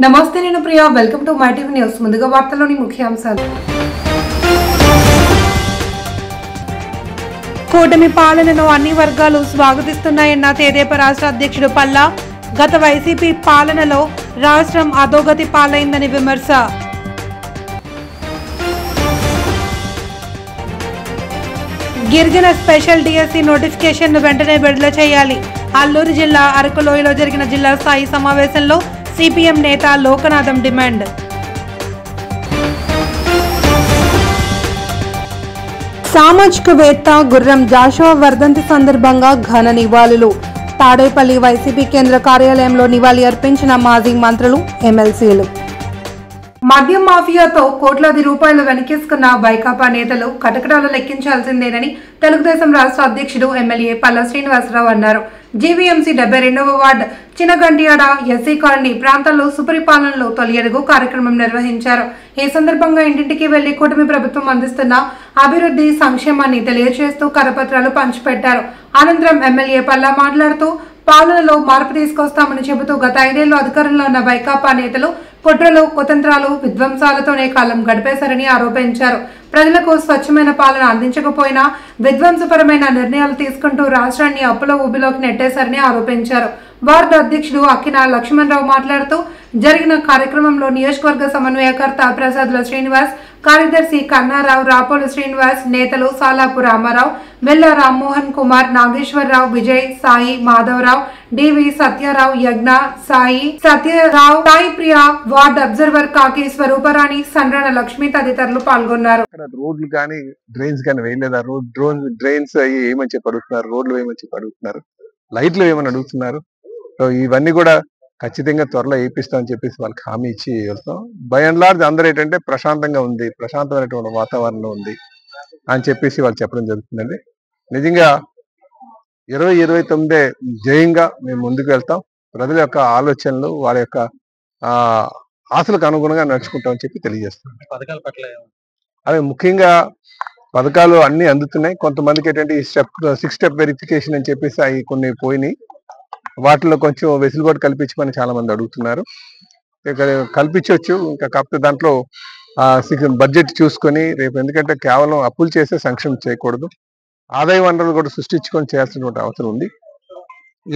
నమస్తే నేను Priya welcome to my TV news ముందుగా వార్తల్లోని ముఖ్యాంశాలు కూటమి పాలనను అన్ని వర్గాలు స్వాగతిస్తున్నాయన్న తెదేపా రాష్ట్ర అధ్యక్షుడు పల్లా గత వైసీపీ పాలనలో రాష్ట్రం అధోగతి పాలైందని విమర్శ గిరిజన స్పెషల్ డిఎస్సి నోటిఫికేషన్ ను వెంటనే విడుదల చేయాలి అల్లూరు జిల్లా అరకులోయలో జరిగిన జిల్లా స్థాయి సమావేశంలో సిపిఎం నేత లోకనాథం డిమాండ్ సామాజికవేత్త గుర్రం జాషువా వర్ధంతి సందర్భంగా ఘన నివాళులు తాడేపల్లి వైసీపీ కేంద్ర కార్యాలయంలో నివాళి అర్పించిన మాజీ మంత్రులు ఎమ్మెల్సీలు మద్యం మాఫియాతో కోట్లాది రూపాయలు వెనకేసుకున్న వైకాపా నేతలు కటకటాలు లెక్కించాల్సిందేనని తెలుగుదేశం రాష్ట్ర అధ్యక్షుడు ఎమ్మెల్యే పల్లా శ్రీనివాసరావు అన్నారు. జీవీఎంసీ 72వ వార్డు చినగంటియాడ ఎస్సీ కాలనీ ప్రాంతాల్లో సుపరిపాలనలో తొలి అడుగు కార్యక్రమం నిర్వహించారు. ఈ సందర్భంగా ఇంటింటికి వెళ్లి కూటమి ప్రభుత్వం అందిస్తున్న అభివృద్ధి సంక్షేమాన్ని తెలియజేస్తూ కరపత్రాలు పంచిపెట్టారు. అనంతరం ఎమ్మెల్యే పల్లా మాట్లాడుతూ పాలనలో మార్పు తీసుకొస్తామని చెబుతూ గత 5 ఏళ్లు అధికారంలో ఉన్న వైకాపా నేతలు కుట్రలు కుతంత్రాలు విధ్వంసాలతోనే కాలం గడిపేశారని ఆరోపించారు. ప్రజలకు స్వచ్ఛమైన పాలన అందించకపోయినా విధ్వంసపరమైన నిర్ణయాలు తీసుకుంటూ రాష్ట్రాన్ని అప్పుల ఊబిలోకి నెట్టేశారని ఆరోపించారు. వార్డు అధ్యక్షుడు అక్కిన లక్ష్మణరావు మాట్లాడుతూ జరిగిన కార్యక్రమంలో నియోజకవర్గ సమన్వయకర్త ప్రసాద్ల శ్రీనివాస్, కార్యదర్శి కన్నారావు, రాపోలు శ్రీనివాస్, నేతలు సాలాపు రామారావు, వెల్ల రామ్మోహన్ కుమార్, నాగేశ్వరరావు, విజయ్, సాయి, మాధవరావు, డివి సత్యారావు, యజ్ఞ, సాయి సత్యరావు, సాయి ప్రియా, వార్డు అబ్జర్వర్ కాకి స్వరూపరాణి, సండ్రాన లక్ష్మి తదితరులు పాల్గొన్నారు. రోడ్లు కానీ డ్రైన్స్ కానీ వేయలేదా? డ్రైన్స్ ఏమని చెప్పి అడుగుతున్నారు, రోడ్లు ఏమని చెప్పి అడుగుతున్నారు, లైట్లు ఏమని అడుగుతున్నారు. సో ఇవన్నీ కూడా ఖచ్చితంగా త్వరలో వేయిస్తామని చెప్పేసి వాళ్ళకి హామీ ఇచ్చి వెళ్తాం. బై అండ్ లార్జ్ అందరూ ఏంటంటే ప్రశాంతంగా ఉంది, ప్రశాంతమైనటువంటి వాతావరణం ఉంది అని చెప్పేసి వాళ్ళు చెప్పడం జరుగుతుందండి. నిజంగా 2029 జయంగా మేము ముందుకు వెళ్తాం. ప్రజల యొక్క ఆలోచనలు వాళ్ళ యొక్క ఆశలకు అనుగుణంగా నడుచుకుంటామని చెప్పి తెలియజేస్తున్నాం. పథకాల పట్ల అవి ముఖ్యంగా పథకాలు అన్ని అందుతున్నాయి. కొంతమందికి ఏంటంటే ఈ 6 స్టెప్ వెరిఫికేషన్ అని చెప్పేసి అవి కొన్ని పోయినాయి. వాటిలో కొంచెం వెసులుబాటు కల్పించమని చాలా మంది అడుగుతున్నారు. కల్పించవచ్చు, ఇంకా కాకపోతే దాంట్లో బడ్జెట్ చూసుకొని రేపు, ఎందుకంటే కేవలం అప్పులు చేసే సంక్షేమం చేయకూడదు, ఆదాయ వనరులు కూడా సృష్టించుకొని చేయాల్సినటువంటి అవసరం ఉంది.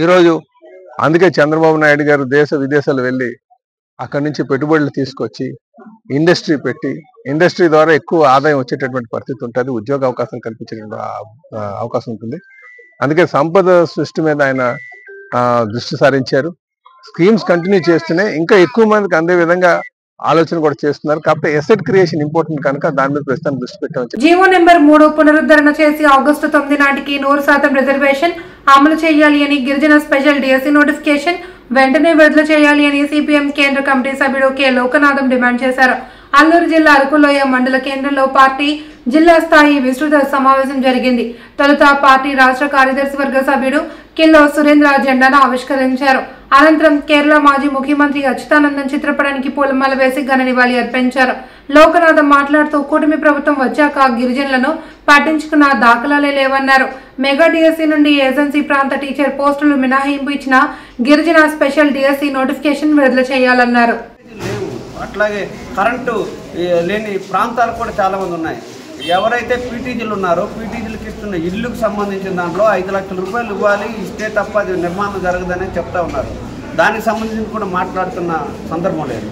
ఈరోజు అందుకే చంద్రబాబు నాయుడు గారు దేశ విదేశాలు వెళ్ళి అక్కడి నుంచి పెట్టుబడులు తీసుకొచ్చి ఇండస్ట్రీ పెట్టి ఇండస్ట్రీ ద్వారా ఎక్కువ ఆదాయం వచ్చేటటువంటి పరిస్థితి ఉంటుంది, ఉద్యోగ అవకాశం కల్పించేటువంటి అవకాశం ఉంటుంది. అందుకే సంపద సృష్టి మీద ఆయన దృష్టి సారించారు. స్కీమ్స్ కంటిన్యూ చేస్తూనే ఇంకా ఎక్కువ మందికి అందే విధంగా ఆలోచన కూడా చేస్తున్నారు. కాకపోతే ఎసెట్ క్రియేషన్ ఇంపార్టెంట్ కనుక దాని మీద ప్రస్తుతం దృష్టి పెట్టామని. జీవో నెంబర్ 3 పునరుద్ధరణ చేసి ఆగస్టు 9 నాటికి 100% రిజర్వేషన్ అమలు చేయాలి అని, గిరిజన స్పెషల్ డిఎస్సి నోటిఫికేషన్ వెంటనే విడుదల చేయాలి అని సిపిఎం కేంద్ర కమిటీ సభ్యుడు కె లోకనాథం డిమాండ్ చేశారు. అల్లూరు జిల్లా అరకులోయ మండల కేంద్రంలో పార్టీ జిల్లా స్థాయి విస్తృత సమావేశం జరిగింది. తొలుత పార్టీ రాష్ట్ర కార్యదర్శి వర్గ సభ్యుడు కిల్లో సురేంద్ర జెండాను ఆవిష్కరించారు. అనంతరం కేరళ మాజీ ముఖ్యమంత్రి అచ్యుతానందన్ చిత్రపటానికి పూలమాల వేసి ఘన నివాళి అర్పించారు. లోకనాథం మాట్లాడుతూ కూటమి ప్రభుత్వం వచ్చాక గిరిజనులను పట్టించుకున్న దాఖలాలే లేవన్నారు. మెగా డిఎస్సి నుండి ఏజెన్సీ ప్రాంత టీచర్ పోస్టులు మినహాయింపు ఇచ్చిన గిరిజన స్పెషల్ డిఎస్సి నోటిఫికేషన్ విడుదల చేయాలన్నారు. అట్లాగే కరెంటు లేని ప్రాంతాలు కూడా చాలా మంది ఉన్నాయి. ఎవరైతే పీటీజీలు ఉన్నారో పీటీజీలకు ఇస్తున్న ఇల్లుకు సంబంధించిన దాంట్లో 5 లక్షల రూపాయలు ఇవ్వాలి, ఇస్తే తప్ప అది నిర్మాణం జరగదని చెప్తా ఉన్నారు. దానికి సంబంధించి కూడా మాట్లాడుతున్న సందర్భం లేదు.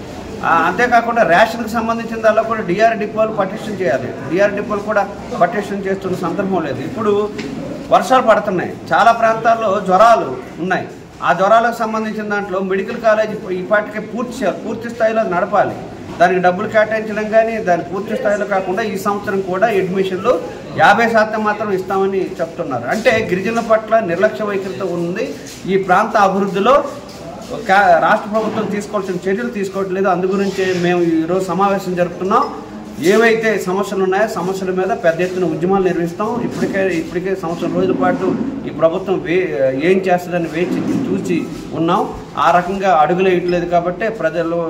అంతేకాకుండా రేషన్కి సంబంధించిన దానిలో కూడా డిఆర్ డిపోలు పటిషన్ చేయాలి, డిఆర్ డిపోలు కూడా పటిషన్ చేస్తున్న సందర్భం లేదు. ఇప్పుడు వర్షాలు పడుతున్నాయి, చాలా ప్రాంతాల్లో జ్వరాలు ఉన్నాయి. ఆ జ్వరాలకు సంబంధించిన దాంట్లో మెడికల్ కాలేజీ ఇప్పటికే పూర్తి స్థాయిలో నడపాలి. దానికి డబ్బులు కేటాయించడం కానీ దాని పూర్తి స్థాయిలో కాకుండా ఈ సంవత్సరం కూడా అడ్మిషన్లు 50% మాత్రం ఇస్తామని చెప్తున్నారు. అంటే గిరిజనుల పట్ల నిర్లక్ష్య వైఖరితో ఉంది. ఈ ప్రాంత అభివృద్ధిలో రాష్ట్ర ప్రభుత్వం తీసుకోవాల్సిన చర్యలు తీసుకోవట్లేదు. అందు గురించే మేము ఈరోజు సమావేశం జరుపుతున్నాం. ఏవైతే సమస్యలు ఉన్నాయో సమస్యల మీద పెద్ద ఎత్తున ఉద్యమాలు నిర్వహిస్తాం. ఇప్పటికే సంవత్సరం రోజుల పాటు ఈ ప్రభుత్వం ఏం చేస్తుందని వేచి చూసి ఉన్నాం. ఆ రకంగా అడుగులు వేయట్లేదు కాబట్టి ప్రజల్లో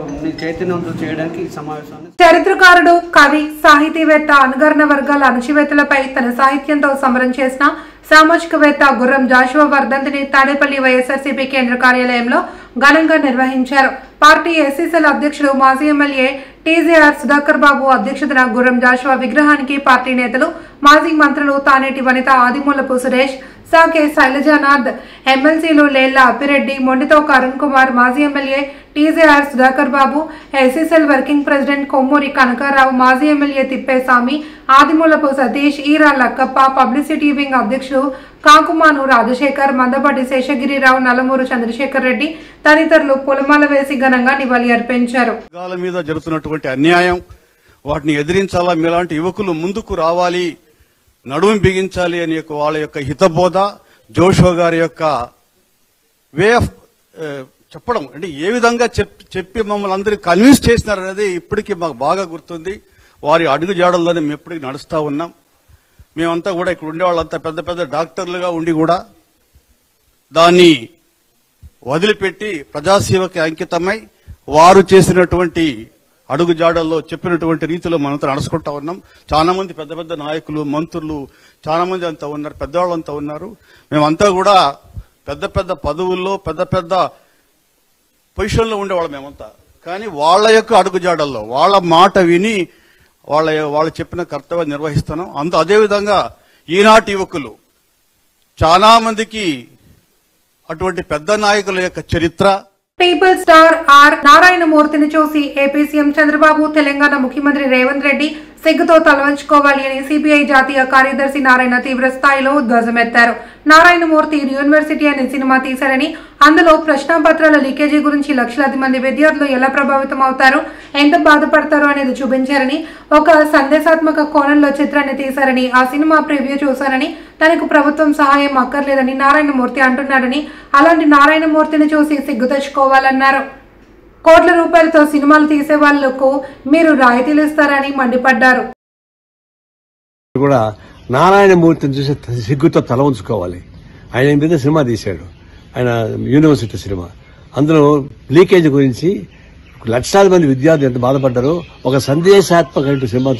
చైతన్యవంతం చేయడానికి ఈ సమావేశాన్ని. చరిత్రకారుడు, కవి, సాహితీవేత్త, అనుకరణ వర్గాల అణచివేతలపై తన సాహిత్యంతో సమరం చేసిన సామాజికవేత్త గుర్రం జాషువా వర్ధంతిని తాడేపల్లి వైఎస్ఆర్సీపీ కేంద్ర కార్యాలయంలో ఘనంగా నిర్వహించారు. పార్టీ ఎస్సీ సెల్ అధ్యక్షుడు మాజీ ఎమ్మెల్యే టీజేఆర్ సుధాకర్ బాబు అధ్యక్షతన గుర్రం జాషువా విగ్రహానికి పార్టీ నేతలు, మాజీ మంత్రులు తానేటి వనిత, ఆదిమూలపు సురేష్, సాకే శైలజానాథ్, ఎమ్మెల్సీలు లేళ్ల అప్పిరెడ్డి, మొండితోక అరుణ్ కుమార్, మాజీ MLA TJR Sudhakar Babu, SC cell working president Kommuri Kanakarao, మాజీ ఎమ్మెల్యే తిప్పేస్వామి, ఆదిమూలపు సతీష్, ఈరా లక్కప్ప, పబ్లిసిటీ వింగ్ అధ్యక్షుడు కాకుమాను రాజశేఖర్, మందపాటి శేషగిరిరావు, నల్లమూరు చంద్రశేఖర్ రెడ్డి తదితరులు పూలమాల వేసి ఘనంగా నివాళి అర్పించారు. మీద జరుగుతున్నటువంటి అన్యాయం, వాటిని ఎదిరించాలా, మీలాంటి యువకులు ముందుకు రావాలి, నడుము బిగించాలి అని వాళ్ళ యొక్క హితబోధ, జోషో గారి యొక్క వే ఆఫ్ చెప్పడం, అంటే ఏ విధంగా చెప్పి మమ్మల్ని అందరికీ కన్విన్స్ చేసినారనేది ఇప్పటికీ మాకు బాగా గుర్తుంది. వారి అడుగు జాడల్లోనే మేము ఎప్పటికీ నడుస్తూ ఉన్నాం. మేమంతా కూడా ఇక్కడ ఉండే వాళ్ళంతా పెద్ద పెద్ద డాక్టర్లుగా ఉండి కూడా దాన్ని వదిలిపెట్టి ప్రజాసేవకి అంకితమై వారు చేసినటువంటి అడుగు జాడల్లో చెప్పినటువంటి రీతిలో మనంతా నడుచుకుంటా ఉన్నాం. చాలా మంది పెద్ద పెద్ద నాయకులు, మంత్రులు చాలా మంది అంతా ఉన్నారు, పెద్దవాళ్ళంతా ఉన్నారు. మేమంతా కూడా పెద్ద పెద్ద పదవుల్లో పెద్ద పెద్ద పొజిషన్లో ఉండేవాళ్ళం మేమంతా. కానీ వాళ్ళ యొక్క అడుగు జాడల్లో వాళ్ళ మాట విని వాళ్ళు చెప్పిన కర్తవ్యం నిర్వహిస్తున్నాం. అదేవిధంగా ఈనాటి యువకులు చాలా మందికి అటువంటి పెద్ద నాయకుల యొక్క చరిత్ర, పీపుల్ స్టార్ ఆర్ నారాయణమూర్తిని చూసి ఏపీ సీఎం చంద్రబాబు, తెలంగాణ ముఖ్యమంత్రి రేవంత్ రెడ్డి సిగ్గుతో తలవంచుకోవాలి అని సిపిఐ జాతీయ కార్యదర్శి నారాయణ తీవ్ర స్థాయిలో ధ్వజమెత్తారు. నారాయణమూర్తి యూనివర్సిటీ అనే సినిమా తీశారని, అందులో ప్రశ్నాపత్రాల లీకేజీ గురించి లక్షలాది మంది విద్యార్థులు ఎలా ప్రభావితం అవుతారు, ఎంత బాధపడతారు అనేది చూపించారని, ఒక సందేశాత్మక కోణంలో చిత్రాన్ని తీశారని, ఆ సినిమా ప్రివ్యూ చూశారని, తనకు ప్రభుత్వం సహాయం అక్కర్లేదని నారాయణమూర్తి అంటున్నాడని, అలాంటి నారాయణమూర్తిని చూసి సిగ్గు తెచ్చుకోవాలన్నారు. కోట్ల రూపాయలతో సినిమాలు తీసే వాళ్లకు మీరు రాయితీలు ఇస్తారని మండిపడ్డారు. కూడా నారాయణమూర్తిని చూసి సిగ్గుతో తల ఉంచుకోవాలి. ఆయన మీద సినిమా తీశాడు, ఆయన యూనివర్సిటీ సినిమా. అందులో లీకేజ్ గురించి లక్షలాది మంది విద్యార్థులు ఎంత బాధపడ్డారో ఒక సందేశాత్మక సినిమా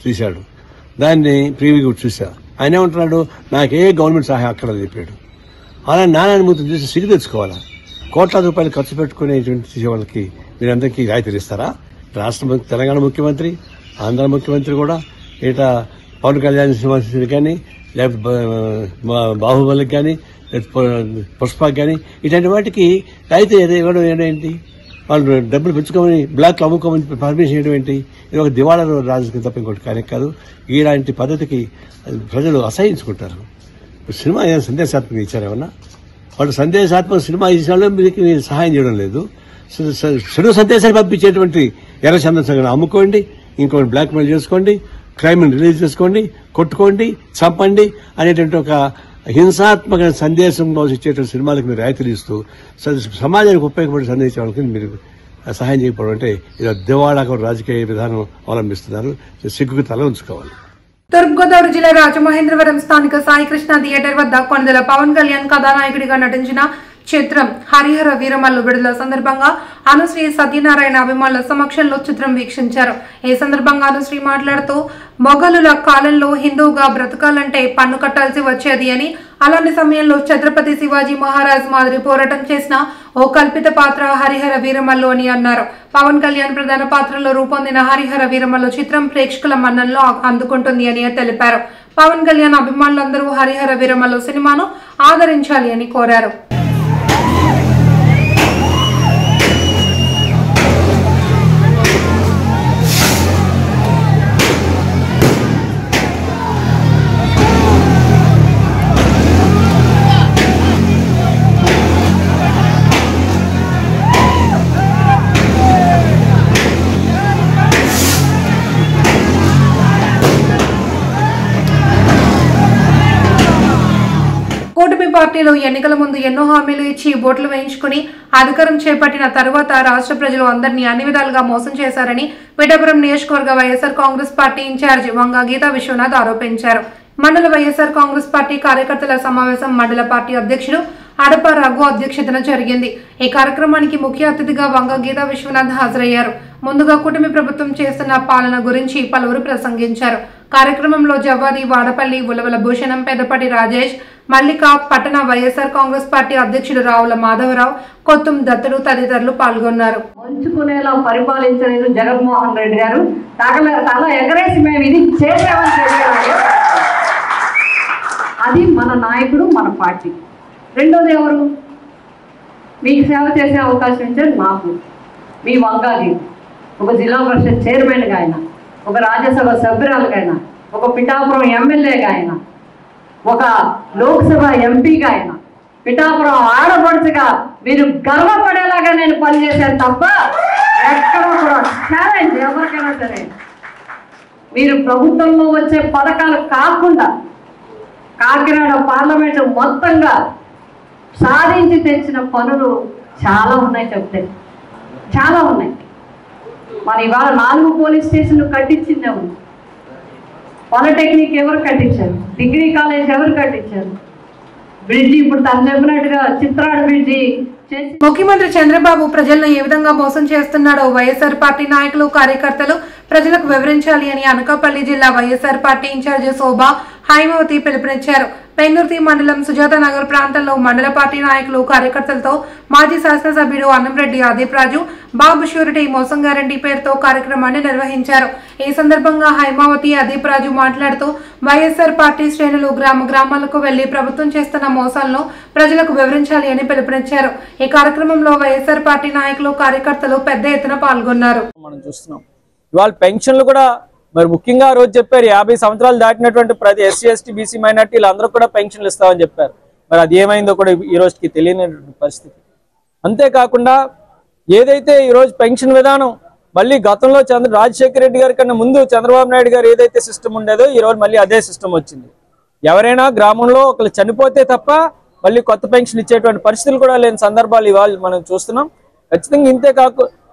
తీశాడు. దాన్ని ప్రీవ్యూ చూసా. ఆయన ఏమంటున్నాడు, నాకే గవర్నమెంట్ సహాయం అక్కడ చెప్పాడు. అలా నారాయణమూర్తిని చూసి సిగ్గు తెచ్చుకోవాలా. కోట్లాది రూపాయలు ఖర్చు పెట్టుకునేటువంటి తీసే వాళ్ళకి మీరందరికీ రాయితీలు ఇస్తారా? రాష్ట్ర తెలంగాణ ముఖ్యమంత్రి, ఆంధ్ర ముఖ్యమంత్రి కూడా ఏటా పవన్ కళ్యాణ్ సినిమా కానీ, లేకపోతే బాహుబలికి కానీ, పుష్పకి కానీ ఇట్లాంటి వాటికి రాయితీ ఇవ్వడం ఏంటి? వాళ్ళు డబ్బులు పెంచుకోమని బ్లాక్లో అమ్ముకోమని పర్మిషన్ ఇవ్వడం ఏంటి? ఇది ఒక దివాళా రాజకీయం తప్ప ఇంకోటి కానీ కాదు. ఇలాంటి పద్ధతికి ప్రజలు అసహించుకుంటారు. సినిమా ఏదైనా సందేశాత్మకంగా ఇచ్చారేమన్నా? వాళ్ళు సందేశాత్మక సినిమా ఇచ్చిన మీకు సహాయం చేయడం లేదు. చెడు సందేశాన్ని పంపించేటువంటి ఎర్ర చంద్రశేఖర్ అమ్ముకోండి, ఇంకోటి బ్లాక్ మెయిల్ చేసుకోండి, క్రైమ్ రిలీజ్ చేసుకోండి, కొట్టుకోండి, చంపండి అనేటువంటి ఒక హింసాత్మక సందేశం ఇచ్చేటువంటి సినిమాలకు మీరు రాయితీలు ఇస్తూ సమాజానికి ఉపయోగపడే సందేశం వాళ్ళకి మీరు సహాయం చేయకపోవడం అంటే ఇలా దివాళాకు రాజకీయ విధానం అవలంబిస్తున్నారు. సిగ్గుకు తల ఉంచుకోవాలి. తూర్పుగోదావరి జిల్లా రాజమహేంద్రవరం స్థానిక సాయికృష్ణ థియేటర్ వద్ద కొణిదెల పవన్ కళ్యాణ్ కథానాయకుడిగా నటించిన చిత్రం హరిహర వీరమల్లు విడుదల సందర్భంగా అనుశ్రీ సత్యనారాయణ అభిమానుల సమక్షంలో చిత్రం వీక్షించారు. ఈ సందర్భంగా అనుశ్రీ మాట్లాడుతూ, మొఘలుల కాలంలో హిందువుగా బ్రతకాలంటే పన్ను కట్టాల్సి వచ్చేది అని, అలాంటి సమయంలో ఛత్రపతి శివాజీ మహారాజ్ మాదిరి పోరాటం చేసిన ఓ కల్పిత పాత్ర హరిహర వీరమల్లు అని అన్నారు. పవన్ కళ్యాణ్ ప్రధాన పాత్రలో రూపొందిన హరిహర వీరమల్లు చిత్రం ప్రేక్షకుల మన్ననలో అందుకుంటుంది అని తెలిపారు. పవన్ కళ్యాణ్ అభిమానులందరూ హరిహర వీరమల్లు సినిమాను ఆదరించాలి అని కోరారు. కూటమి పార్టీలు ఎన్నికల ముందు ఎన్నో హామీలు ఇచ్చి ఓట్లు వేయించుకుని అధికారం చేపట్టిన తరువాత రాష్ట్ర ప్రజలు అందరినీ అన్ని విధాలుగా మోసం చేశారని పిఠాపురం నియోజకవర్గ వైఎస్ఆర్ కాంగ్రెస్ పార్టీ ఇన్ఛార్జి వంగ గీతా విశ్వనాథ్ ఆరోపించారు. మండల వైఎస్ఆర్ కాంగ్రెస్ పార్టీ కార్యకర్తల సమావేశం మండల పార్టీ అధ్యక్షుడు అడప రఘు అధ్యక్షతన జరిగింది. ఈ కార్యక్రమానికి ముఖ్య అతిథిగా వంగ గీతా విశ్వనాథ్ హాజరయ్యారు. ముందుగా కూటమి ప్రభుత్వం చేస్తున్న పాలన గురించి పలువురు ప్రసంగించారు. కార్యక్రమంలో జవ్వాది, వాడపల్లి, ఉలవల భూషణం, పెద్దపాటి రాజేష్, మల్లిక, పట్టణ వైఎస్ఆర్ కాంగ్రెస్ పార్టీ అధ్యక్షుడు రావుల మాధవరావు, కొత్తుం దత్తుడు తదితరులు పాల్గొన్నారు. ఉంచుకునేలా పరిపాలించలేదు జగన్మోహన్ రెడ్డి గారు. తల ఎగరేసి మేము ఇది చేసామని చెప్పారు. అది మన నాయకుడు, మన పార్టీ. రెండోది ఎవరు? మీకు సేవ చేసే అవకాశం ఇచ్చారు మాకు. మీ వంగాది ఒక జిల్లా పరిషత్ చైర్మన్గా ఆయన, ఒక రాజ్యసభ సభ్యురాలుగా ఆయన, ఒక పిఠాపురం ఎమ్మెల్యేగా ఆయన, ఒక లోక్సభ ఎంపీగా ఆయన, పిఠాపురం ఆడపడుచుగా మీరు గర్వపడేలాగా నేను పనిచేశాను తప్ప ఎక్కడ కూడా ఛాలెంజ్ ఎవరికైనా సరే మీరు ప్రభుత్వంలో వచ్చే పథకాలు కాకుండా కాకినాడ పార్లమెంటు మొత్తంగా సాధించి తెచ్చిన పనులు చాలా ఉన్నాయి. చెప్తే చాలా ఉన్నాయి. మరి ఇవాళ 4 పోలీస్ స్టేషన్లు కట్టించిందే ఉంది. పాలిటెక్నిక్ ఎవరు కట్టించారు? డిగ్రీ కాలేజ్ ఎవరు కట్టించారు? బ్రిడ్జి ఇప్పుడు తను చెప్పినట్టుగా చిత్రాడ బ్రిడ్జి చేసి ముఖ్యమంత్రి చంద్రబాబు ప్రజలను ఏ విధంగా మోసం చేస్తున్నాడో వైఎస్ఆర్ పార్టీ నాయకులు, కార్యకర్తలు ప్రజలకు వివరించాలి అని అనకాపల్లి జిల్లా వైఎస్ఆర్ పార్టీ ఇన్ఛార్జి శోభా హైమవతి పిలుపునిచ్చారు. పెందుర్తి మండలం సుజాత నగర్ ప్రాంతంలో మండల పార్టీ నాయకులు, కార్యకర్తలతో మాజీ శాసనసభ్యుడు అన్నంరెడ్డి ఆదిప్ రాజు బాబు షూరిటీ మోసం గ్యారంటీ పేరుతో కార్యక్రమాన్ని నిర్వహించారు. ఈ సందర్భంగా హైమావతి ఆదిప్ రాజు మాట్లాడుతూ వైఎస్ఆర్ పార్టీ శ్రేణులు గ్రామాలకు వెళ్లి ప్రభుత్వం చేస్తున్న మోసాలను ప్రజలకు వివరించాలి అని పిలుపునిచ్చారు. ఈ కార్యక్రమంలో వైఎస్ఆర్ పార్టీ నాయకులు, కార్యకర్తలు పెద్ద ఎత్తున పాల్గొన్నారు. మనం చూస్తున్నాం ఇవాళ పెన్షన్లు కూడా మరి ముఖ్యంగా ఆ రోజు చెప్పారు 50 సంవత్సరాలు దాటినటువంటి ప్రతి ఎస్సీ, ఎస్టీ, బీసీ మైనార్టీలు అందరూ కూడా పెన్షన్లు ఇస్తామని చెప్పారు. మరి అది ఏమైందో కూడా ఈ రోజుకి తెలియనటువంటి పరిస్థితి. అంతేకాకుండా ఏదైతే ఈరోజు పెన్షన్ విధానం మళ్ళీ గతంలో రాజశేఖర రెడ్డి గారి కన్నా ముందు చంద్రబాబు నాయుడు గారు ఏదైతే సిస్టమ్ ఉండేదో ఈరోజు మళ్ళీ అదే సిస్టమ్ వచ్చింది. ఎవరైనా గ్రామంలో ఒకరు చనిపోతే తప్ప మళ్ళీ కొత్త పెన్షన్ ఇచ్చేటువంటి పరిస్థితులు కూడా లేని సందర్భాలు ఇవాళ మనం చూస్తున్నాం. ఖచ్చితంగా ఇంతే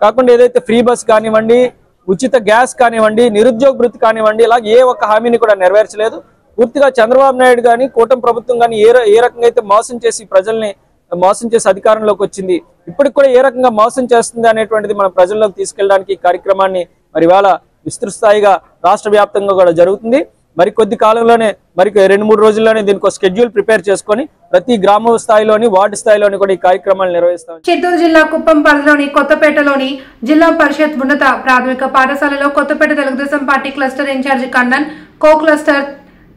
కాకుండా ఏదైతే ఫ్రీ బస్ కానివ్వండి, ఉచిత గ్యాస్ కానివ్వండి, నిరుద్యోగ భృతి కానివ్వండి, ఇలా ఏ ఒక్క హామీని కూడా నెరవేర్చలేదు. పూర్తిగా చంద్రబాబు నాయుడు కానీ కూటమి ప్రభుత్వం కానీ ఏ రకంగా అయితే మోసం చేసి ప్రజల్ని మోసం చేసి అధికారంలోకి వచ్చింది, ఇప్పటికి కూడా ఏ రకంగా మోసం చేస్తుంది అనేటువంటిది మన ప్రజల్లోకి తీసుకెళ్ళడానికి ఈ కార్యక్రమాన్ని మరి ఇవాళ విస్తృత స్థాయిగా రాష్ట్ర వ్యాప్తంగా కూడా జరుగుతుంది. మరి కొద్ది కాలంలోనే మరి 2-3 రోజుల్లోనే దీనికి ఒక షెడ్యూల్ ప్రిపేర్ చేసుకొని ప్రతి గ్రామ స్థాయిలోని, వార్డు స్థాయిలోని కూడా ఈ కార్యక్రమాలు నిర్వహిస్తాం. చిత్తూరు జిల్లా కుప్పం పరిధిలోని కొత్తపేటలోని జిల్లా పరిషత్ ఉన్నత ప్రాథమిక పాఠశాలలో Kothapeta Telugu Desam party cluster incharge Kannan, co cluster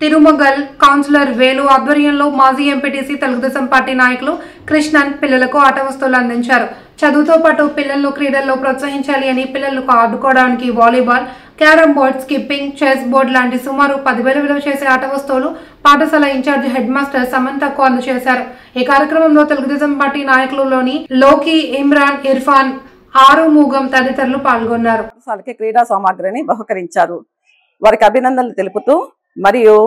Tirumagal, councillor Velu ఆధ్వర్యంలో మాజీ ఎంపీటీసీ తెలుగుదేశం పార్టీ నాయకులు కృష్ణన్ పిల్లలకు ఆట వస్తువులు అందించారు. చదువుతో పాటు పిల్లలను క్రీడల్లో ప్రోత్సహించాలి అని పిల్లలకు ఆడుకోవడానికి volleyball, carrom board, skipping, chess board లాంటి సుమారు 10,000 విలువ చేసే ఆట వస్తువులు పాఠశాల ఇన్ఛార్జ్ హెడ్ మాస్టర్ సమంతకు అందజేశారు. ఈ కార్యక్రమంలో తెలుగుదేశం పార్టీ నాయకులలోని లోకి, ఇమ్రాన్, ఇర్ఫాన్, ఆరుమూగం తదితరులు పాల్గొన్నారు. క్రీడా సామాగ్రిని బహుకరించారు. వారికి అభినందనలు తెలుపుతూ మరియు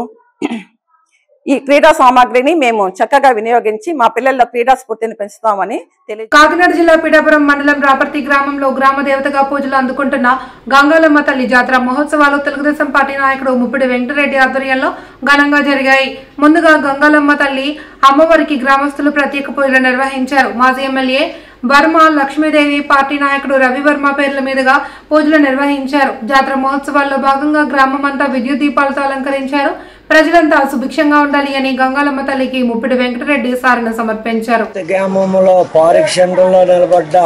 ఈ క్రీడా సామాగ్రిని మేము చక్కగా వినియోగించి మా పిల్లల క్రీడా స్ఫూర్తిని పెంచుతామని తెలియజేశారు. కాకినాడ జిల్లా పిఠాపురం మండలం రాపర్తి గ్రామంలో గ్రామ దేవతగా పూజలు అందుకుంటున్న గంగాలమ్మ తల్లి జాతర మహోత్సవాలు తెలుగుదేశం పార్టీ నాయకుడు ముప్పిడి వెంకటరెడ్డి ఆధ్వర్యంలో ఘనంగా జరిగాయి. ముందుగా గంగాలమ్మ తల్లి అమ్మవారికి గ్రామస్తులు ప్రత్యేక పూజలు నిర్వహించారు. మాజీ ఎమ్మెల్యే వర్మ, లక్ష్మీదేవి, పార్టీ నాయకుడు రవివర్మ పేర్ల మీదుగా పూజలు నిర్వహించారు. జాతర మహోత్సవాల్లో భాగంగా గ్రామం అంతా విద్యుత్ దీపాలతో అలంకరించారు. ప్రజలంతా సుభిక్షంగా ఉండాలి అని గంగాలమ్మ తల్లికి ముప్పిడి వెంకటరెడ్డి సారణ సమర్పించారు. గ్రామంలో పార్క్ సెంటర్ లో నిలబడ్డ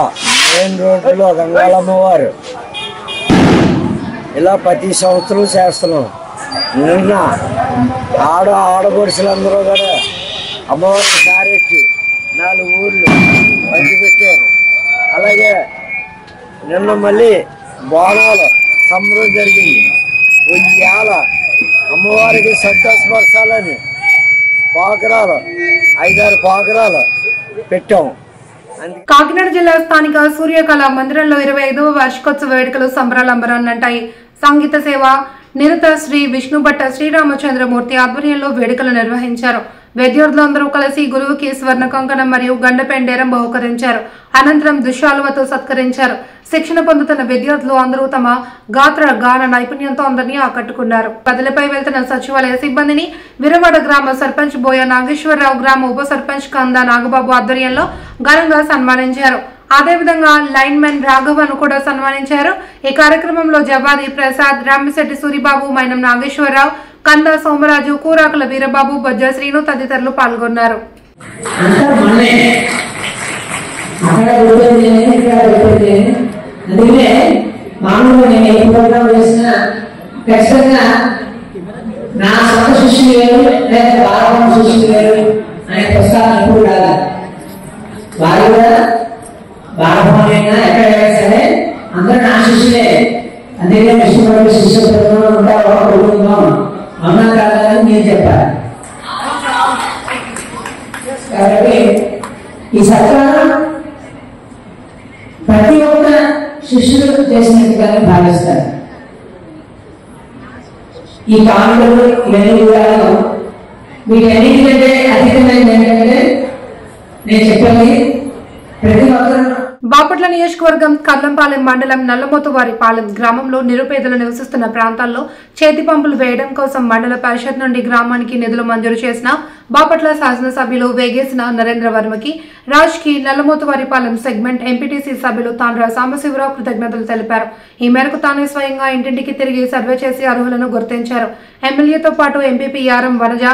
మెయిన్ రోడ్డులో గంగాలమ్మ వారు ఇలా ప్రతి సంవత్సరం చేస్తున్నాం. నిన్న ఆడపడుచులందరూ కూడా అమ్మవారికి సారెట్టి 4 ఊర్లు పంచిపెట్టారు. అలాగే నిన్న మళ్ళీ బోనాలు సంబరం జరిగింది. ఇవాళ అమ్మవారికి సంతోషపరచాలని పాకరాలు 5-6 పాకరాలు పెట్టాం. కాకినాడ జిల్లా స్థానిక సూర్యకళ మందిరంలో 25వ వార్షికోత్సవ వేడుకలు సంబరాలంబరాన్నంటాయి. సంగీత సేవ నిరత శ్రీ విష్ణుభట్ట శ్రీరామచంద్రమూర్తి ఆధ్వర్యంలో వేడుకలు నిర్వహించారు. విద్యార్థులందరూ కలిసి గురువుకి స్వర్ణ కంకణం మరియు గండ పెండేరం బహుకరించారు. అనంతరం దుశాలువతో సత్కరించారు. శిక్షణ పొందుతున్న విద్యార్థులు అందరూ తమ గాత్ర గాన నైపుణ్యంతో అందరినీ ఆకట్టుకున్నారు. బదిలీపై వెళ్తున్న సచివాలయ సిబ్బందిని విరవాడ గ్రామ సర్పంచ్ బోయ నాగేశ్వరరావు, గ్రామ ఉప సర్పంచ్ కంద నాగబాబు ఆధ్వర్యంలో ఘనంగా సన్మానించారు. అదేవిధంగా లైన్ మెన్ రాఘవను కూడా సన్మానించారు. ఈ కార్యక్రమంలో జవాది ప్రసాద్, రామిశెట్టి సూరిబాబు, మైనం నాగేశ్వరరావు, కంద సోమరాజు, కూరాకుల వీరబాబు, బొజ్జ శ్రీను తదితరులు పాల్గొన్నారు. నా సొంత శిష్యులు వేరు లేదా బాలభవన శిష్యులు వేరు అనే పుస్తకాలు ఎప్పుడు కాదు. వారు కూడా బాలభవన అయినా ఎక్కడైనా సరే అందరూ నా శిష్యులే. అందుకే ఇష్టపడి శిష్యులు ఉంటారో కుటుంబం అమ్మ కాదని నేను చెప్పాను. కాబట్టి ఈ సత్కారం ప్రతి ఒక్క శిష్యులు చేసినట్టుగానే భావిస్తారు. ఈ కానుకలు ఇవన్నీ కూడా వీటన్నిటికంటే అధికమైనది ఏంటంటే నేను చెప్పాలి, ప్రతి ఒక్కరు బాపట్ల నియోజకవర్గం కల్లంపాలెం మండలం నల్లమోతువారిపాలెం గ్రామంలో నిరుపేదలు నివసిస్తున్న ప్రాంతాల్లో చేతి పంపులు వేయడం కోసం మండల పరిషత్ నుండి గ్రామానికి నిధులు మంజూరు చేసిన బాపట్ల శాసనసభ్యులు వేగేసిన నరేంద్ర వర్మకి రాజ్కి నల్లమోతువారిపాలెం సెగ్మెంట్ ఎంపీటీసీ సభ్యులు తాండ్ర సాంబశివరావు కృతజ్ఞతలు తెలిపారు. ఈ మేరకు తానే స్వయంగా ఇంటింటికి తిరిగి సర్వే చేసి అర్హులను గుర్తించారు. ఎమ్మెల్యేతో పాటు ఎంపీపీ యారం వనజ,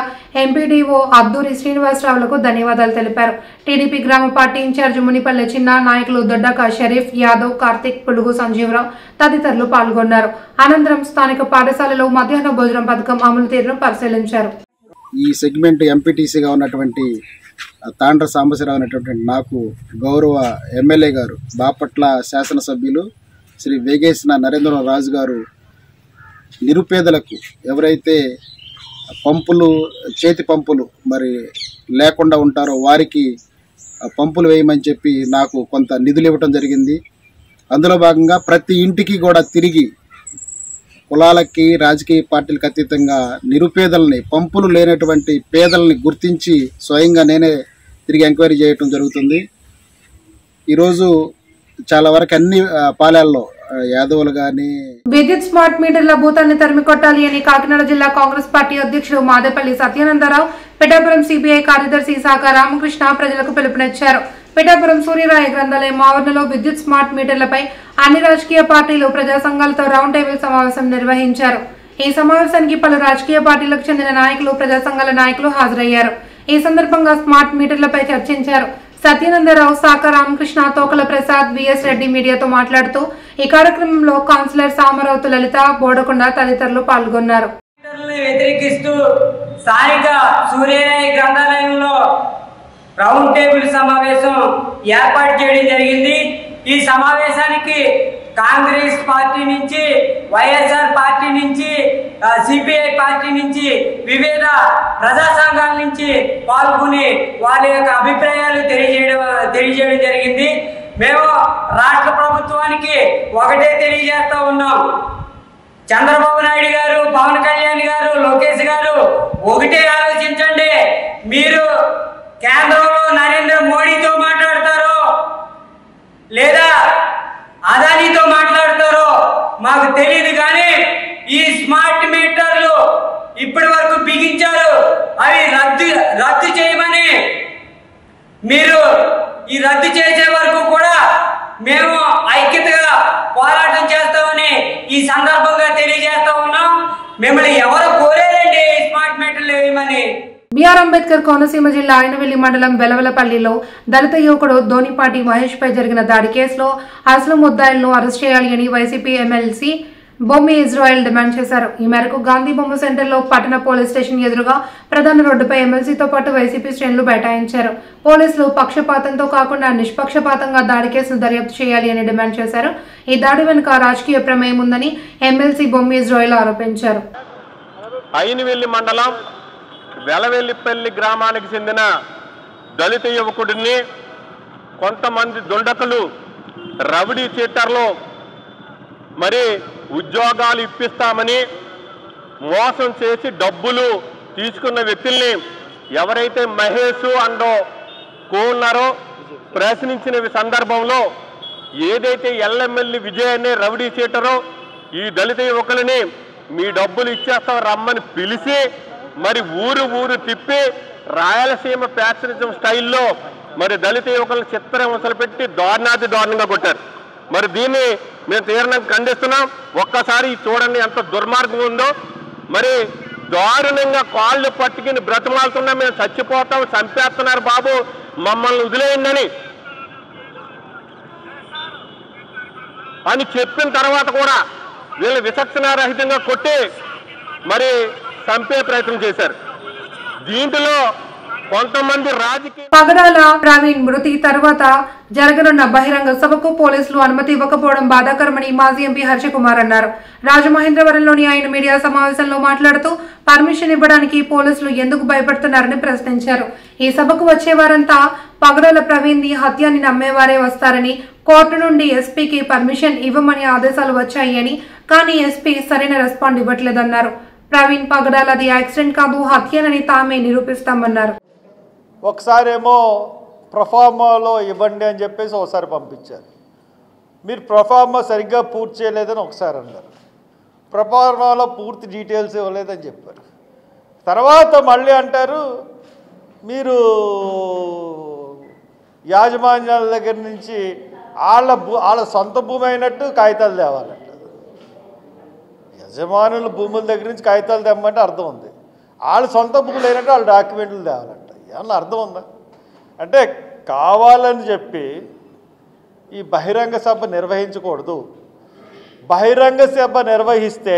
ఎంపీడీఓ అద్దూరి శ్రీనివాసరావులకు ధన్యవాదాలు తెలిపారు. టీడీపీ గ్రామ పార్టీ ఇన్ఛార్జి మునిపల్లె చిన్న, నాయకులు దొడ్డక షరీఫ్, యాదవ్, కార్తిక్, పులుగు సంజీవరావు తదితరులు పాల్గొన్నారు. అనంతరం స్థానిక పాఠశాలలో మధ్యాహ్న భోజనం పథకం అమలు తీరును పరిశీలించారు. ఈ సెగ్మెంట్ ఎంపీటీసీగా ఉన్నటువంటి తాండ్ర సాంబశివరావు అనేటువంటి నాకు గౌరవ ఎమ్మెల్యే గారు బాపట్ల శాసనసభ్యులు శ్రీ వేగేసిన నరేంద్ర రాజు గారు నిరుపేదలకు ఎవరైతే పంపులు చేతి పంపులు మరి లేకుండా ఉంటారో వారికి పంపులు వేయమని చెప్పి నాకు కొంత నిధులు ఇవ్వటం జరిగింది. అందులో భాగంగా ప్రతి ఇంటికి కూడా తిరిగి కులాలకి రాజకీయ పార్టీలకు అతీతంగా నిరుపేదల్ని పంపులు లేనటువంటి పేదల్ని గుర్తించి స్వయంగా నేనే తిరిగి ఎంక్వైరీ చేయటం జరుగుతుంది. ఈరోజు చాలా వరకు అన్ని పాలెల్లో యాదవులు గాని విద్యుత్ స్మార్ట్ మీటర్ల భూతాన్ని తరిమి కొట్టాలి అని కాకినాడ జిల్లా కాంగ్రెస్ పార్టీ అధ్యక్షుడు మాదేపల్లి సత్యానందరావు, పిఠాపురం సిపిఐ కార్యదర్శి శాఖ రామకృష్ణ ప్రజలకు పిలుపునిచ్చారు. పిఠాపురం సూర్యరాయ గ్రంథాలయం ఆవరణలో విద్యుత్ స్మార్ట్ మీటర్లపై అన్ని రాజకీయ పార్టీలు, ప్రజా సంఘాలతో రౌండ్ టేబుల్ సమావేశం నిర్వహించారు. ఈ సమావేశానికి పలు రాజకీయ పార్టీలకు చెందిన నాయకులు, ప్రజా సంఘాల నాయకులు హాజరయ్యారు. ఈ సందర్భంగా స్మార్ట్ మీటర్లపై చర్చించారు. సత్యానందరావు, శాఖ రామకృష్ణ, తోకల ప్రసాద్, విఎస్ రెడ్డి మీడియాతో మాట్లాడుతూ ఈ కార్యక్రమంలో కౌన్సిలర్ సామరావుతు లలిత, బోడకొండ తదితరులు పాల్గొన్నారు. వ్యతిరేకిస్తూ స్థానిక సూర్యరాయ గ్రంథాలయంలో రౌండ్ టేబుల్ సమావేశం ఏర్పాటు చేయడం జరిగింది. ఈ సమావేశానికి కాంగ్రెస్ పార్టీ నుంచి, వైఎస్ఆర్ పార్టీ నుంచి, సిపిఐ పార్టీ నుంచి, వివిధ ప్రజా సంఘాల నుంచి పాల్గొని వారి యొక్క అభిప్రాయాలు తెలియజేయడం జరిగింది. మేము రాష్ట్ర ప్రభుత్వానికి ఒకటే తెలియజేస్తా ఉన్నాం. చంద్రబాబు నాయుడు గారు, పవన్ కళ్యాణ్ గారు, లోకేష్ గారు ఒకటే ఆలోచించండి. మీరు కేంద్రంలో నరేంద్ర మోడీతో మాట్లాడతారో లేదా అదానీతో మాట్లాడతారో మాకు తెలియదు, కానీ ఈ స్మార్ట్ మీటర్లు ఇప్పటి వరకు బిగించారు. అవి రద్దు చేయమని, మీరు ఈ రద్దు చేసే వరకు కూడా మేము ఐక్యతగా పోరాటం చేస్తామని ఈ సందర్భంగా తెలియజేస్తా ఉన్నాం. మిమ్మల్ని ఎవరు కోరారండి స్మార్ట్ మీటర్లు వేయమని? బిఆర్ అంబేద్కర్ కోనసీమ జిల్లా ఆయనవెల్లి మండలం వెలవలపల్లిలో దళిత యువకుడు ధోనిపాటి మహేష్ పై జరిగిన దాడి కేసులో అసలు ముద్దాయిలను అరెస్ట్ చేయాలి అని YCP MLC Bommi Israel demand చేశారు. ఈ మేరకు గాంధీ బొమ్మ సెంటర్లో పట్టణ పోలీస్ స్టేషన్ ఎదురుగా ప్రధాన రోడ్డుపై ఎమ్మెల్సీతో పాటు వైసీపీ శ్రేణులు బైఠాయించారు. పోలీసులు పక్షపాతంతో కాకుండా నిష్పక్షపాతంగా దాడి కేసును దర్యాప్తు చేయాలి అని డిమాండ్ చేశారు. ఈ దాడి వెనుక రాజకీయ ప్రమేయం ఉందని ఎమ్మెల్సీ బొమ్మి ఇజ్రాయెల్ ఆరోపించారు. ఆయనవెల్లి మండలం వెలవెల్లిపల్లి గ్రామానికి చెందిన దళిత యువకుడిని కొంతమంది దుండకులు రౌడీ చీటర్లు మరి ఉద్యోగాలు ఇప్పిస్తామని మోసం చేసి డబ్బులు తీసుకున్న వ్యక్తుల్ని ఎవరైతే మహేష్ అండో ఉన్నారో ప్రశ్నించిన సందర్భంలో ఏదైతే ఎల్ఎంఎల్లి విజయ్ అనే రౌడీ చీటరో ఈ దళిత యువకులని మీ డబ్బులు ఇచ్చేస్తాం రమ్మని పిలిచి మరి ఊరు తిప్పి రాయలసీమ ప్యాట్రిజం స్టైల్లో మరి దళిత యువకులను చిత్రహింసలు పెట్టి దారుణంగా కొట్టారు. మరి దీన్ని మేము తీవ్రంగా ఖండిస్తున్నాం. ఒక్కసారి చూడండి ఎంత దుర్మార్గం ఉందో. మరి దారుణంగా కాళ్ళు పట్టుకుని బ్రతిమాలుతున్నా మేము చచ్చిపోతాం, చంపేస్తున్నారు బాబు, మమ్మల్ని వదిలేయండి అని చెప్పిన తర్వాత కూడా వీళ్ళు విచక్షణారహితంగా కొట్టి మరి చంపే ప్రయత్నం చేశారు. దీంట్లో కొంతమంది రాజకీయ పగడాల ప్రవీణ్ మృతి తర్వాత జరగనున్న బహిరంగ సభకు పోలీసులు అనుమతి ఇవ్వకపోవడం బాధాకరమని మాజీ ఎంపీ హర్షకుమార్ అన్నారు. రాజమహేంద్రవరంలోని ఆయన మీడియా సమావేశంలో మాట్లాడుతూ పర్మిషన్ ఇవ్వడానికి పోలీసులు ఎందుకు భయపడుతున్నారని ప్రశ్నించారు. ఈ సభకు వచ్చే వారంతా పగడాల ప్రవీణ్ ని హత్యని నమ్మేవారే వస్తారని, కోర్టు నుండి ఎస్పీకి పర్మిషన్ ఇవ్వమని ఆదేశాలు వచ్చాయి అని, కానీ ఎస్పీ సరైన రెస్పాండ్ ఇవ్వట్లేదన్నారు. ప్రవీణ్ పగడాలది యాక్సిడెంట్ కాదు, హత్యనని తామే నిరూపిస్తామన్నారు. ఒకసారేమో ప్రొఫార్మాలో ఇవ్వండి అని చెప్పేసి ఒకసారి పంపించారు. మీరు ప్రొఫార్మా సరిగ్గా పూర్తి చేయలేదని ఒకసారి అన్నారు. ప్రొఫార్మాలో పూర్తి డీటెయిల్స్ ఇవ్వలేదని చెప్పారు. తర్వాత మళ్ళీ అంటారు మీరు యాజమాన్యాల దగ్గర నుంచి వాళ్ళ సొంత భూమి అయినట్టు కాగితాలు తేవాలంట. యజమానుల భూముల దగ్గర నుంచి కాగితాలు తెమ్మంటే అర్థం ఉంది. వాళ్ళ సొంత భూములు అయినట్టు వాళ్ళ డాక్యుమెంట్లు తేవాలంట. ఏమన్నా అర్థం ఉందా? అంటే కావాలని చెప్పి ఈ బహిరంగ సభ నిర్వహించకూడదు. బహిరంగ సభ నిర్వహిస్తే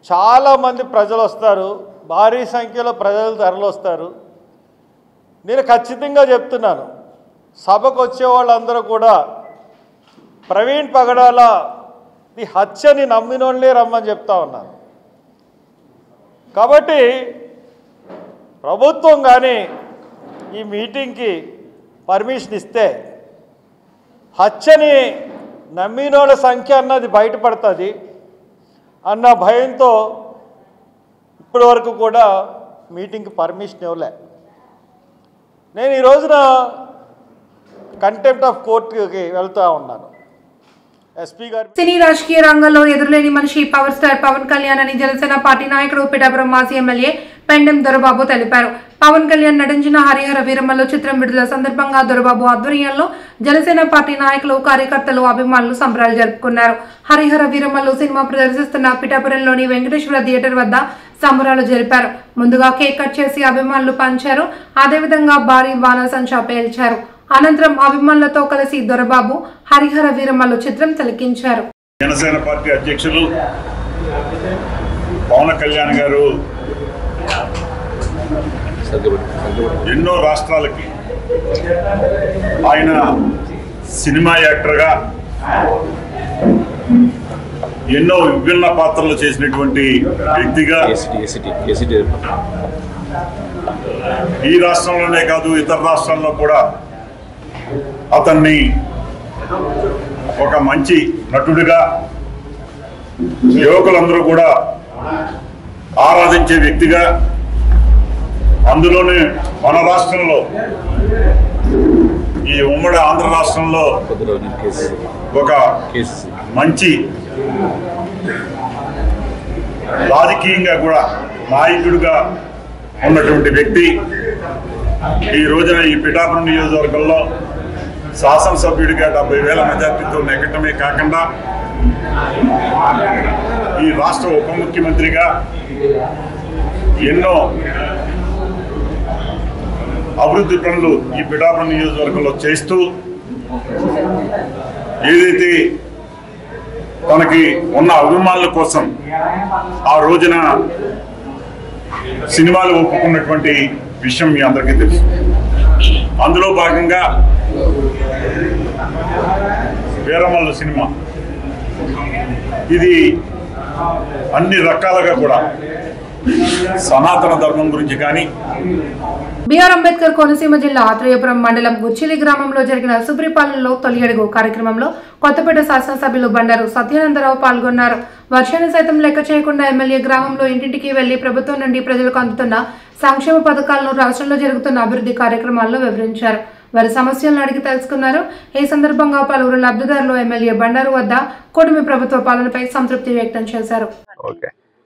చాలామంది ప్రజలు వస్తారు, భారీ సంఖ్యలో ప్రజలు తరలి వస్తారు. నేను ఖచ్చితంగా చెప్తున్నాను, సభకు వచ్చే వాళ్ళందరూ కూడా ప్రవీణ్ పగడాల ఈ హత్యని నమ్మినోళ్ళే రమ్మని చెప్తా ఉన్నాను. కాబట్టి ప్రభుత్వం కానీ ఈ మీటింగ్కి పర్మిషన్ ఇస్తే హత్యని నమ్మినోళ్ళ సంఖ్య అన్నది బయటపడుతుంది అన్న భయంతో ఇప్పటి వరకు కూడా మీటింగ్కి పర్మిషన్ ఇవ్వలే. నేను ఈ రోజున కంటెంప్ట్ ఆఫ్ కోర్టుకి వెళ్తూ ఉన్నాను. ఎస్పీ గారు సినీ రాజకీయ రంగంలో ఎదురులేని మనిషి పవర్ స్టార్ పవన్ కళ్యాణ్ అని జనసేన పార్టీ నాయకుడు పిఠాపురం మాజీ ఎమ్మెల్యే పెండెం దొరబాబు తెలిపారు. పవన్ కళ్యాణ్ నటించిన హరిహర వీరమల్లు చిత్రం విడుదల సందర్భంగా దొరబాబు ఆధ్వర్యంలో జనసేన పార్టీ నాయకులు, కార్యకర్తలు, అభిమానులు సంబరాలు జరుపుకున్నారు. హరిహర వీరమల్లు సినిమా ప్రదర్శిస్తున్న పిఠాపురంలోని వెంకటేశ్వర థియేటర్ వద్ద సంబరాలు జరిపారు. ముందుగా కేక్ కట్ చేసి అభిమానులు పంచారు. అదేవిధంగా భారీ బాణసంచా పేల్చారు. అనంతరం అభిమానులతో కలిసి దొరబాబు హరిహర వీరమల్లు చిత్రం తిలకించారు. జనసేన పార్టీ అధ్యక్షులు పవన్ కళ్యాణ్ గారు ఎన్నో రాష్ట్రాలకి ఆయన సినిమా యాక్టర్గా ఎన్నో విభిన్న పాత్రలు చేసినటువంటి వ్యక్తిగా ఈ రాష్ట్రంలోనే కాదు ఇతర రాష్ట్రాల్లో కూడా అతన్ని ఒక మంచి నటుడిగా యువకులందరూ కూడా ఆరాధించే వ్యక్తిగా, అందులోనే మన రాష్ట్రంలో ఈ ఉమ్మడి ఆంధ్ర రాష్ట్రంలో ఒక మంచి రాజకీయంగా కూడా నాయకుడిగా ఉన్నటువంటి వ్యక్తి ఈ రోజున ఈ పిఠాపురం నియోజకవర్గంలో శాసనసభ్యుడిగా 70,000 మెజార్టీతో నెగ్గటమే కాకుండా ఈ రాష్ట్ర ఉప ముఖ్యమంత్రిగా ఎన్నో అభివృద్ధి పనులు ఈ పిఠాపురం నియోజకవర్గంలో చేస్తూ ఏదైతే తనకి ఉన్న అభిమానుల కోసం ఆ రోజున సినిమాలు ఒప్పుకున్నటువంటి విషయం మీ అందరికీ తెలుసు. అందులో భాగంగా వీరమల్లు సినిమా ఇది అన్ని రకాలుగా కూడా సనాతన ధర్మం గురించి కానీ బిఆర్ అంబేద్కర్ కోనసీమ జిల్లా ఆత్రేయపురం మండలం గుచ్చిలి గ్రామంలో జరిగిన సుబ్రిపాలెంలో తొలి అడుగు కార్యక్రమంలో కొత్తపేట శాసనసభ్యులు బండారు సత్యానందరావు పాల్గొన్నారు. వర్షాన్ని సైతం లెక్క చేయకుండా ఎమ్మెల్యే గ్రామంలో ఇంటింటికి వెళ్లి ప్రభుత్వం నుండి ప్రజలకు అందుతున్న సంక్షేమ పథకాలను, రాష్ట్రంలో జరుగుతున్న అభివృద్ధి కార్యక్రమాల్లో వివరించారు. వారి సమస్యలను అడిగి తెలుసుకున్నారు. ఈ సందర్భంగా పలువురు లబ్ధిదారులు ఎమ్మెల్యే బండారు వద్ద కూటమి ప్రభుత్వ పాలనపై సంతృప్తి వ్యక్తం చేశారు.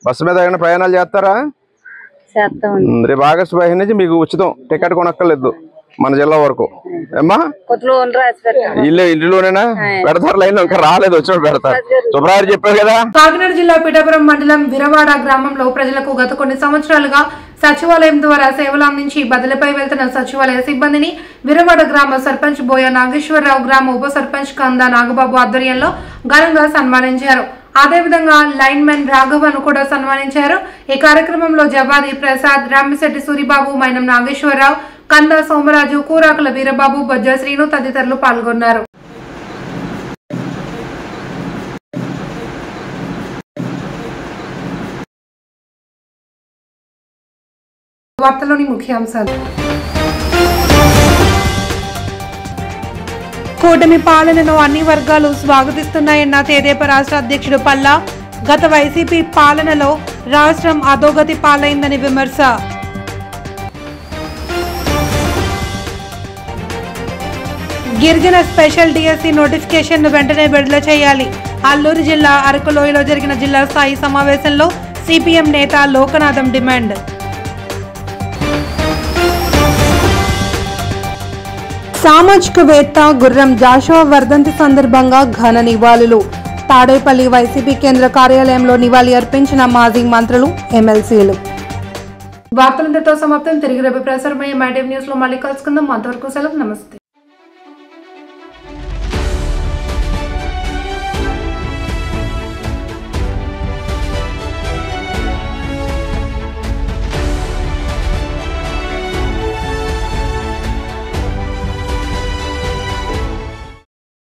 బస్సు మీద ఏమైనా ప్రయాణాలు చేస్తారా? రేపు ఆగస్టు 15 నుంచి మీకు ఉచితం, టికెట్ కొనక్కర్లేదు. మన జిల్లా వరకు ఏమ్మా ఇల్లులోనేనా పెడతారు లైన్ ఇంకా రాలేదు వచ్చినప్పుడు పెడతారు శుభ్రారు చెప్పారు కదా. కాకినాడ జిల్లా పిఠాపురం మండలం విరవాడ గ్రామంలో ప్రజలకు గత కొన్ని సంవత్సరాలుగా సచివాలయం ద్వారా సేవలు అందించి బదిలీపై వెళ్తున్న సచివాలయ సిబ్బందిని విరవాడ గ్రామ సర్పంచ్ బోయ నాగేశ్వరరావు, గ్రామ ఉప సర్పంచ్ కంద నాగబాబు ఆధ్వర్యంలో ఘనంగా సన్మానించారు. అదేవిధంగా లైన్ మెన్ రాఘవను కూడా సన్మానించారు. ఈ కార్యక్రమంలో జవాది ప్రసాద్, రామిశెట్టి సూరిబాబు, మైనం నాగేశ్వరరావు, కంద సోమరాజు, కూరాకుల వీరబాబు, బొజ్జ శ్రీను తదితరులు పాల్గొన్నారు. వార్తలోని ముఖ్యాంశాలు. కూటమి పాలనను అన్ని వర్గాలు స్వాగతిస్తున్నాయన్న తెదేపా రాష్ట్ర అధ్యక్షుడు పల్లా. గత వైసీపీ పాలనలో రాష్ట్రం అధోగతి పాలైందని విమర్శ. గిరిజన స్పెషల్ డిఎస్సి నోటిఫికేషన్ ను వెంటనే విడుదల చేయాలి. అల్లూరు జిల్లా అరకులోయలో జరిగిన జిల్లా స్థాయి సమావేశంలో సిపిఎం నేత లోకనాథం డిమాండ్. సామాజికవేత్త గుర్రం జాషువా వర్ధంతి సందర్భంగా ఘన నివాళులు. తాడేపల్లి వైసీపీ కేంద్ర కార్యాలయంలో నివాళి అర్పించిన మాజీ మంత్రులు, ఎమ్మెల్సీలు. వార్తలంతటితో సమాప్తం. తిరిగి రేపు ప్రసారమయ్యే మై న్యూస్ లో మళ్ళీ కలుసుకుందాం. అంతవరకు సెలవు. నమస్తే.